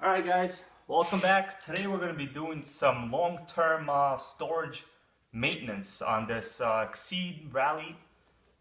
Alright guys, welcome back. Today we're going to be doing some long-term storage maintenance on this Exceed Rally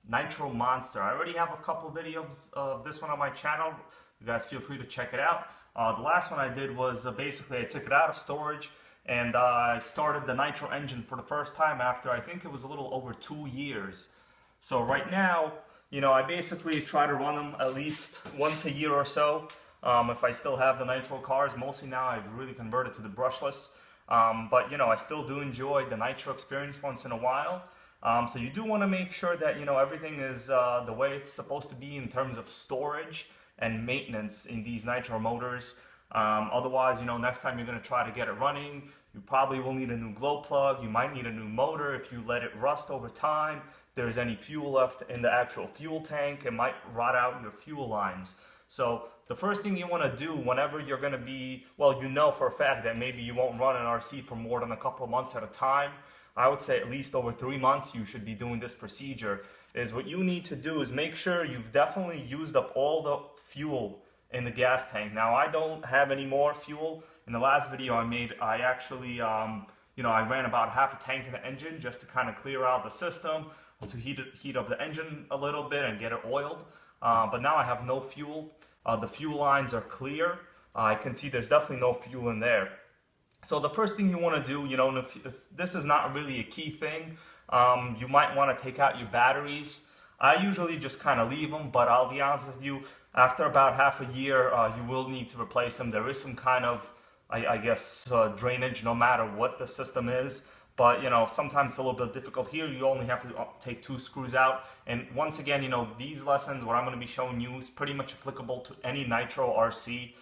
Nitro Monster. I already have a couple videos of this one on my channel. You guys feel free to check it out. The last one I did was basically I took it out of storage and I started the Nitro engine for the first time after I think it was a little over 2 years. So right now, I basically try to run them at least once a year or so. If I still have the Nitro cars, mostly now I've really converted to the brushless. But I still do enjoy the Nitro experience once in a while. So you do want to make sure that everything is the way it's supposed to be in terms of storage and maintenance in these Nitro motors. Otherwise, next time you're going to try to get it running, you probably will need a new glow plug. You might need a new motor if you let it rust over time. If there's any fuel left in the actual fuel tank, it might rot out your fuel lines. So the first thing you want to do whenever you're going to be, well, for a fact that maybe you won't run an RC for more than a couple of months at a time. I would say at least over 3 months you should be doing this procedure. Is what you need to do is make sure you've definitely used up all the fuel in the gas tank. Now I don't have any more fuel. In the last video I made, I actually, I ran about half a tank in the engine just to kind of clear out the system, to heat up the engine a little bit and get it oiled. But now I have no fuel. The fuel lines are clear. I can see there's definitely no fuel in there. So the first thing you want to do, if this is not really a key thing, you might want to take out your batteries. I usually just kind of leave them, but I'll be honest with you, after about half a year, you will need to replace them. There is some kind of, I guess, drainage no matter what the system is. But, sometimes it's a little bit difficult here. You only have to take 2 screws out. And once again, these lessons, what I'm going to be showing you is pretty much applicable to any Nitro RC.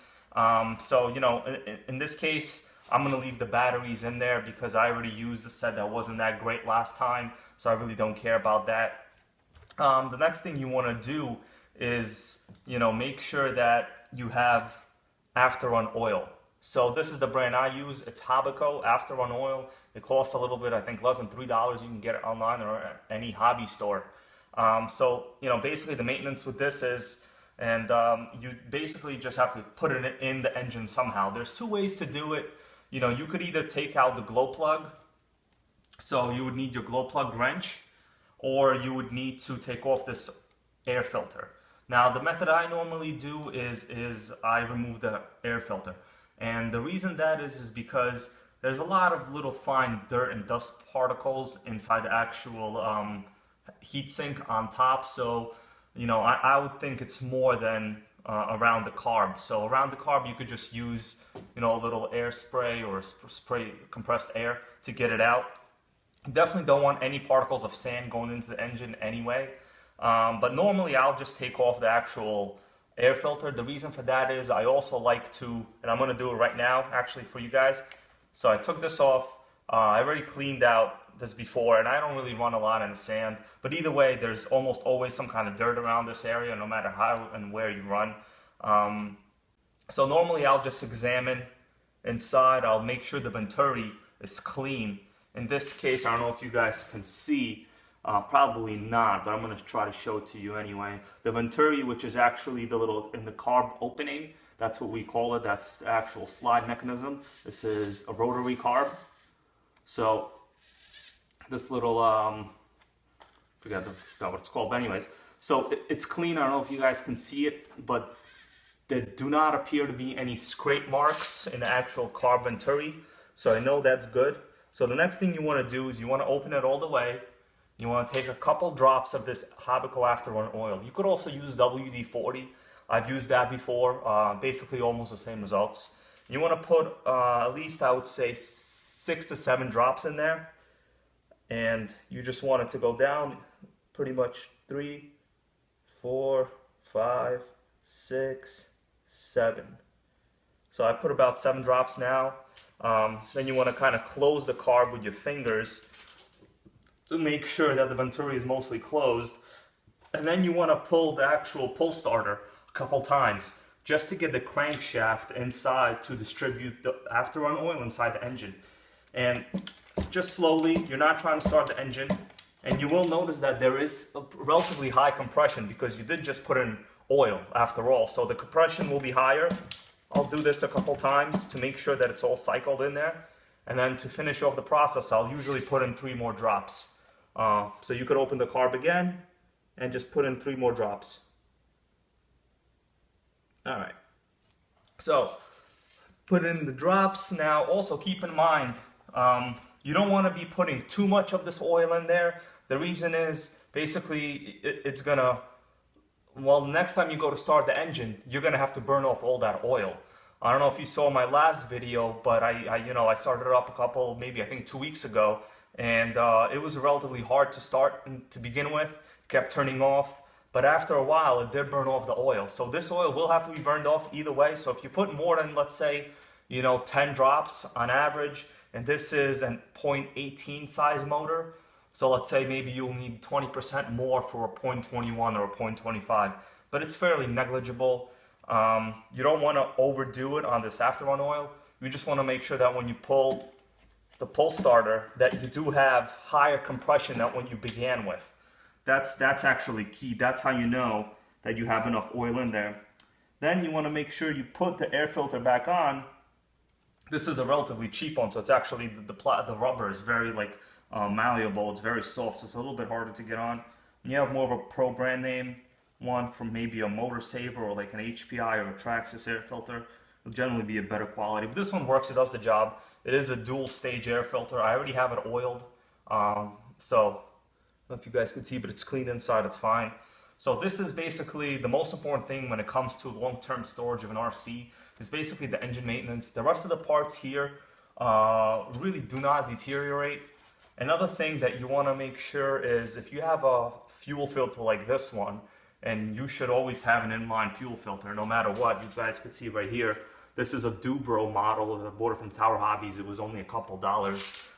In this case, I'm going to leave the batteries in there because I already used a set that wasn't that great last time. So I really don't care about that. The next thing you want to do is, make sure that you have after-run oil. So this is the brand I use. It's Hobbico After-Run Oil. It costs a little bit, I think less than $3. You can get it online or at any hobby store. Basically the maintenance with this is, and you basically just have to put it in the engine somehow. There's 2 ways to do it. You could either take out the glow plug. So you would need your glow plug wrench, or you would need to take off this air filter. Now the method I normally do is I remove the air filter. And the reason that is because there's a lot of little fine dirt and dust particles inside the actual heatsink on top. So, I would think it's more than around the carb. So around the carb, you could just use, a little air spray or spray compressed air to get it out. You definitely don't want any particles of sand going into the engine anyway. But normally I'll just take off the actual air filter. The reason for that is I also like to, and I'm going to do it right now actually for you guys. So I took this off. I already cleaned out this before, and I don't really run a lot in the sand. But either way, there's almost always some kind of dirt around this area, no matter how and where you run. So normally I'll just examine inside. I'll make sure the venturi is clean. In this case, I don't know if you guys can see. Probably not, but I'm going to try to show it to you anyway. The venturi, which is actually the little in the carb opening, that's what we call it. That's the actual slide mechanism. This is a rotary carb. So this little, forgot what it's called, but anyways. So it's clean. I don't know if you guys can see it, but there do not appear to be any scrape marks in the actual carb venturi. So I know that's good. So the next thing you want to do is you want to open it all the way. You want to take a couple drops of this Hobbico After-Run Oil. You could also use WD-40. I've used that before. Basically almost the same results. You want to put at least, I would say, 6 to 7 drops in there. And you just want it to go down pretty much 3, 4, 5, 6, 7. So I put about 7 drops now. Then you want to kind of close the carb with your fingers to make sure that the venturi is mostly closed. And then you want to pull the actual pull starter a couple times just to get the crankshaft inside to distribute the after-run oil inside the engine. And just slowly, you're not trying to start the engine, and you will notice that there is a relatively high compression because you did just put in oil after all. So the compression will be higher. I'll do this a couple times to make sure that it's all cycled in there. And then to finish off the process, I'll usually put in 3 more drops. So you could open the carb again and just put in 3 more drops. All right. So put in the drops. Now also keep in mind, you don't want to be putting too much of this oil in there. The reason is basically it's gonna, well, the next time you go to start the engine, you're gonna have to burn off all that oil. I don't know if you saw my last video, but I started it up a couple, maybe I think 2 weeks ago, and it was relatively hard to start to begin with. Kept turning off, but after a while it did burn off the oil. So this oil will have to be burned off either way. So if you put more than, let's say, 10 drops on average, and this is a 0.18 size motor, so let's say maybe you'll need 20% more for a 0.21 or a 0.25, but it's fairly negligible. You don't want to overdo it on this afterrun oil. You just want to make sure that when you pull the pull starter that you do have higher compression than what you began with. That's actually key. That's how you know that you have enough oil in there. Then you want to make sure you put the air filter back on. This is a relatively cheap one, so it's actually the rubber is very malleable. It's very soft, so it's a little bit harder to get on. You have more of a pro brand name one from maybe a Motor Saver or like an HPI or a Traxxas air filter. It'll generally be a better quality, but this one works. It does the job. It is a dual stage air filter. I already have it oiled, so I don't know if you guys can see, but it's clean inside. It's fine. So this is basically the most important thing when it comes to long-term storage of an RC, is basically the engine maintenance. The rest of the parts here really do not deteriorate. Another thing that you want to make sure is if you have a fuel filter like this one, and you should always have an inline fuel filter no matter what. You guys could see right here, this is a Dubro model that I bought it from Tower Hobbies. It was only a couple dollars.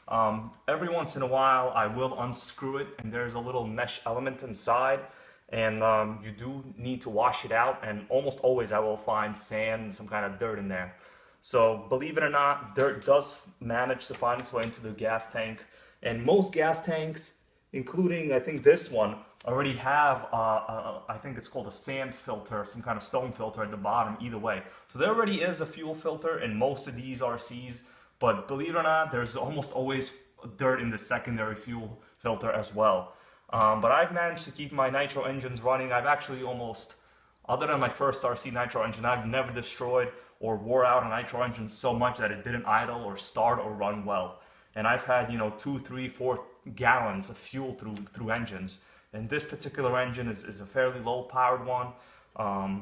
Every once in a while I will unscrew it, and there's a little mesh element inside, and you do need to wash it out, and almost always I will find sand, some kind of dirt in there. So believe it or not, dirt does manage to find its way into the gas tank, and most gas tanks, including I think this one, already have, I think it's called a sand filter, some kind of stone filter at the bottom, either way. So there already is a fuel filter in most of these RCs, but believe it or not, there's almost always dirt in the secondary fuel filter as well. But I've managed to keep my nitro engines running. I've actually almost, other than my first RC nitro engine, I've never destroyed or wore out a nitro engine so much that it didn't idle or start or run well. And I've had, 2, 3, 4 gallons of fuel through engines. And this particular engine is a fairly low-powered one,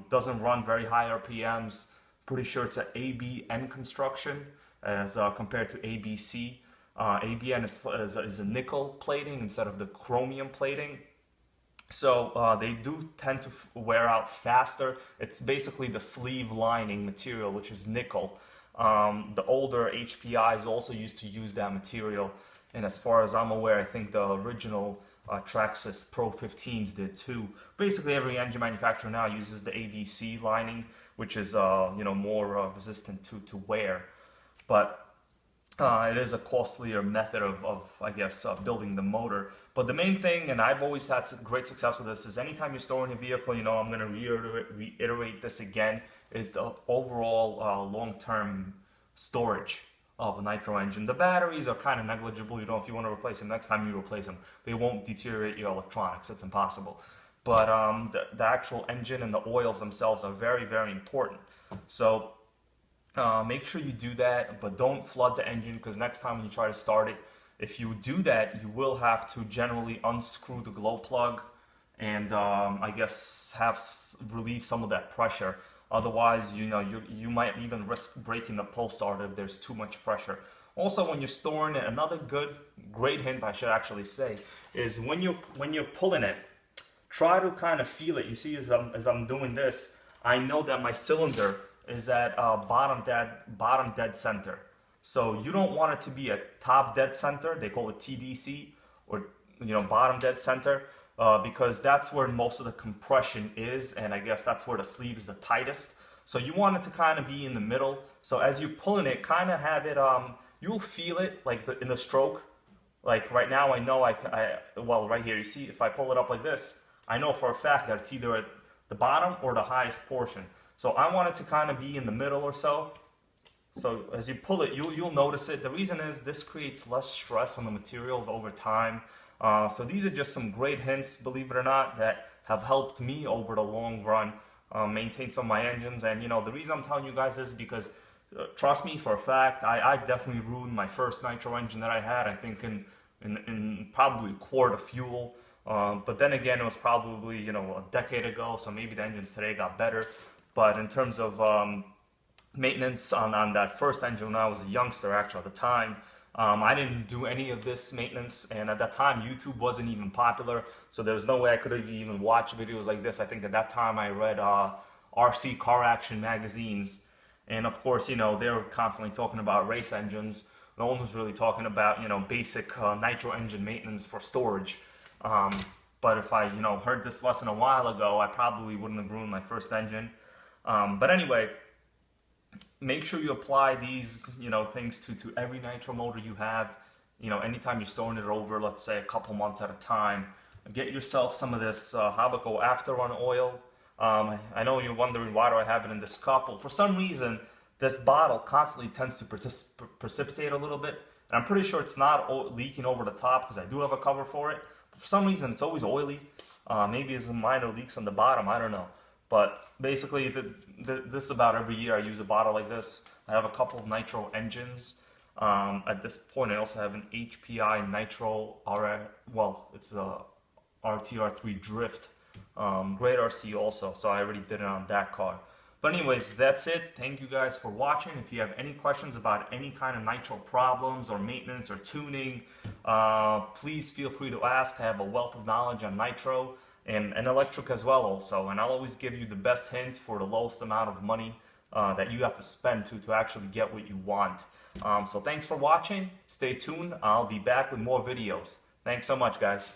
doesn't run very high RPMs. Pretty sure it's an ABN construction as compared to ABC. ABN is a nickel plating instead of the chromium plating. So they do tend to wear out faster. It's basically the sleeve lining material, which is nickel. The older HPIs also used to use that material. And as far as I'm aware, I think the original Traxxas Pro 15s did too. Basically, every engine manufacturer now uses the ABC lining, which is more resistant to wear. But it is a costlier method of I guess, building the motor. But the main thing, and I've always had great success with this, is anytime you're storing a vehicle, I'm going to reiterate this again, is the overall long-term storage of a nitro engine. The batteries are kind of negligible. If you want to replace them, next time you replace them, they won't deteriorate your electronics. It's impossible. But the actual engine and the oils themselves are very, very important. So make sure you do that, but don't flood the engine, because next time when you try to start it, if you do that, you will have to generally unscrew the glow plug and I guess relieve some of that pressure. Otherwise, you might even risk breaking the pull starter if there's too much pressure. Also, when you're storing it, another great hint I should actually say is when you're pulling it, try to kind of feel it. You see, as I'm doing this, I know that my cylinder is at bottom dead center. So you don't want it to be at top dead center. They call it TDC, or bottom dead center. Because that's where most of the compression is, and I guess that's where the sleeve is the tightest. So you want it to kind of be in the middle. So as you're pulling it, kind of have it, you'll feel it like in the stroke. Like right now, I know well, right here, you see, if I pull it up like this, I know for a fact that it's either at the bottom or the highest portion. So I want it to kind of be in the middle or so. So as you pull it, you'll notice it. The reason is this creates less stress on the materials over time. So these are just some great hints, believe it or not, that have helped me over the long run maintain some of my engines. And you know, the reason I'm telling you guys this is because trust me for a fact, I definitely ruined my first nitro engine that I had. I think in probably a quart of fuel. But then again, it was probably, you know, a decade ago, so maybe the engines today got better. But in terms of maintenance on that first engine when I was a youngster, actually at the time, I didn't do any of this maintenance, and at that time YouTube wasn't even popular, so there was no way I could have even watched videos like this. I think at that time I read RC car action magazines, and of course, you know, they were constantly talking about race engines. No one was really talking about, you know, basic nitro engine maintenance for storage. But if I, you know, heard this lesson a while ago, I probably wouldn't have ruined my first engine. But anyway, make sure you apply these, you know, things to every nitro motor you have. You know, anytime you're storing it over, let's say a couple months at a time, get yourself some of this Habaco after-run oil. I know you're wondering, why do I have it in this cup? Well, for some reason, this bottle constantly tends to precipitate a little bit. And I'm pretty sure it's not leaking over the top because I do have a cover for it. But for some reason, it's always oily. Maybe it's some minor leaks on the bottom, I don't know. But basically, this is about every year I use a bottle like this. I have a couple of nitro engines. At this point, I also have an HPI Nitro RR, well, it's a RTR3 Drift. Great RC also, so I already did it on that car. But anyways, that's it. Thank you guys for watching. If you have any questions about any kind of nitro problems or maintenance or tuning, please feel free to ask. I have a wealth of knowledge on nitro and electric as well also. And I'll always give you the best hints for the lowest amount of money that you have to spend to actually get what you want. So thanks for watching. Stay tuned. I'll be back with more videos. Thanks so much, guys.